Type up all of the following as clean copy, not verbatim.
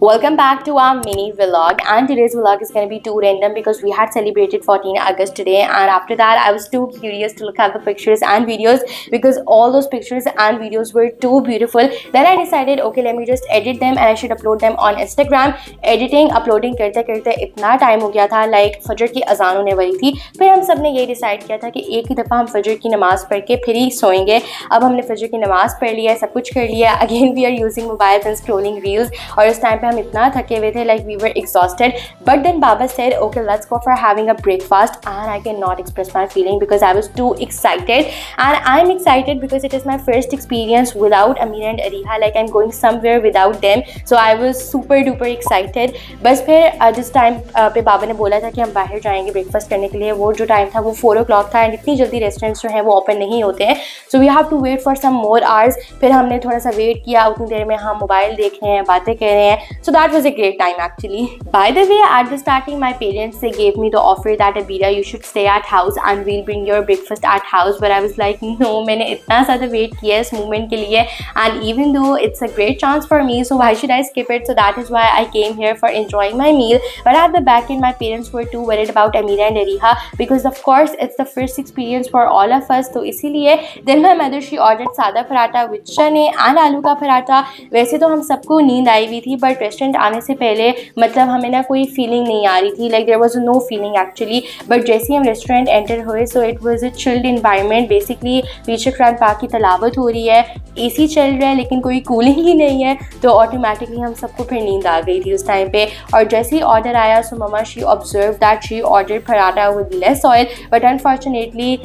Welcome back to our mini vlog, and today's vlog is going to be too random because we had celebrated 14 August today, and after that I was too curious to look at the pictures and videos because all those pictures and videos were too beautiful. Then I decided okay, let me just edit them and I should upload them on Instagram. Editing uploading करते करते इतना time हो गया था, like फजर की अजान होने वाली थी। फिर हम सब ने ये डिसाइड किया था कि एक ही दफ़ा हम फजर की नमाज़ पढ़ के फिर ही सोएंगे। अब हमने फजर की नमाज़ पढ़ लिया है, सब कुछ कर लिया। Again we are using mobiles and scrolling reels, और उस टाइम पे हम इतना थके हुए थे, like we were exhausted. But then बाबा said okay let's go for having a breakfast, and I can not express my feeling because I was too excited, and I am excited because it is my first experience without Amir and Ariha, like I am going somewhere without them, so I was super duper excited. बस फिर जिस time पे बाबा ने बोला था कि हम बाहर जाएंगे ब्रेकफास्ट करने के लिए, वो जो टाइम था वो 4 o'clock था, एंड इतनी जल्दी रेस्टोरेंट्स जो हैं वो ओपन नहीं होते हैं, so we have to wait for some more hours. फिर हमने थोड़ा सा वेट किया, उतनी देर में हम मोबाइल देख रहे हैं, बातें कर रहे हैं, so that was a great time actually. By the way, at the starting my parents they gave me the offer that Abira you should stay at house and we'll bring your breakfast at house, but I was like no, मैंने इतना ज़्यादा wait किया इस moment के लिए, and even though it's a great chance for me, so why should I skip it, so that is why I came here for enjoying my meal. But at the back end my parents were too worried about Amira and Ariha because of course it's the first experience for all of us, तो इसीलिए then my mother she ordered सादा paratha with चने and आलू का पराठा। वैसे तो हम सबको नींद आई हुई थी, बट रेस्टोरेंट आने से पहले मतलब हमें ना कोई फीलिंग नहीं आ रही थी, like there was no feeling actually. But जैसे ही हम रेस्टोरेंट एंटर हुए, so it was a chilled environment, basically पीछे कुरान पाक की तलावत हो रही है, एसी चल रहा है लेकिन कोई कूलिंग ही नहीं है, तो ऑटोमेटिकली हम सबको फिर नींद आ गई थी उस टाइम पे। और जैसे ही ऑर्डर आया, so mama she observe that she order paratha with less oil, but unfortunately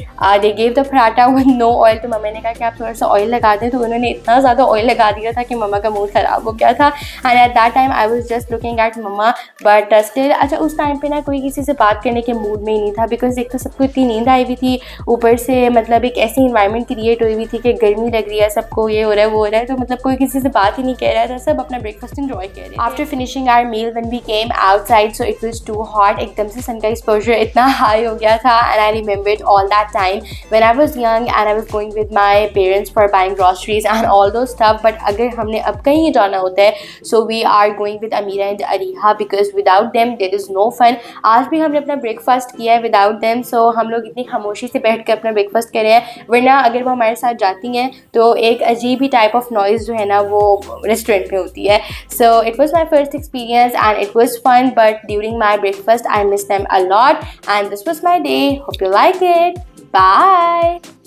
they gave the paratha with no oil, तो मम्मी ने कहा कि आप थोड़ा सा ऑयल लगा दें, तो उन्होंने इतना ज़्यादा ऑयल लगा दिया था कि मम्मा का मूड ख़राब हो गया था। And at that time I was just looking at मम्मा, बट स्टिल अच्छा उस टाइम पे ना कोई किसी से बात करने के मूड में ही नहीं था, बिकॉज एक तो सबको इतनी नींद आई हुई थी, ऊपर से मतलब एक ऐसी इन्वायरमेंट क्रिएट हुई हुई थी कि गर्मी लग रही है, सबको ये हो रहा है वो हो रहा है, तो मतलब कोई किसी से बात ही नहीं कह रहा था, सब अपना ब्रेकफास्ट एंजॉय कर रहे थे। After finishing our meal when we came outside, so it was too hot, एकदम से सन का एक्सपोजर इतना हाई हो गया था, and I remembered all that time when I was young and I was going with my parents for buying groceries and all those stuff. But अगर हमने अब कहीं जाना होता है, so we are going with Amira and Ariha because without them there is no fun. आज भी हमने अपना ब्रेकफास्ट किया है विदाउट देम, सो हम लोग इतनी खामोशी से बैठ कर अपना ब्रेकफास्ट कर रहे हैं, वरना अगर वो हमारे साथ जाती हैं तो एक अजीब ही टाइप ऑफ नॉइज़ जो है ना वो रेस्टोरेंट में होती है। So it was my first experience and it was fun, but during my breakfast I miss them a lot, and this was my day. Hope you like it. Bye.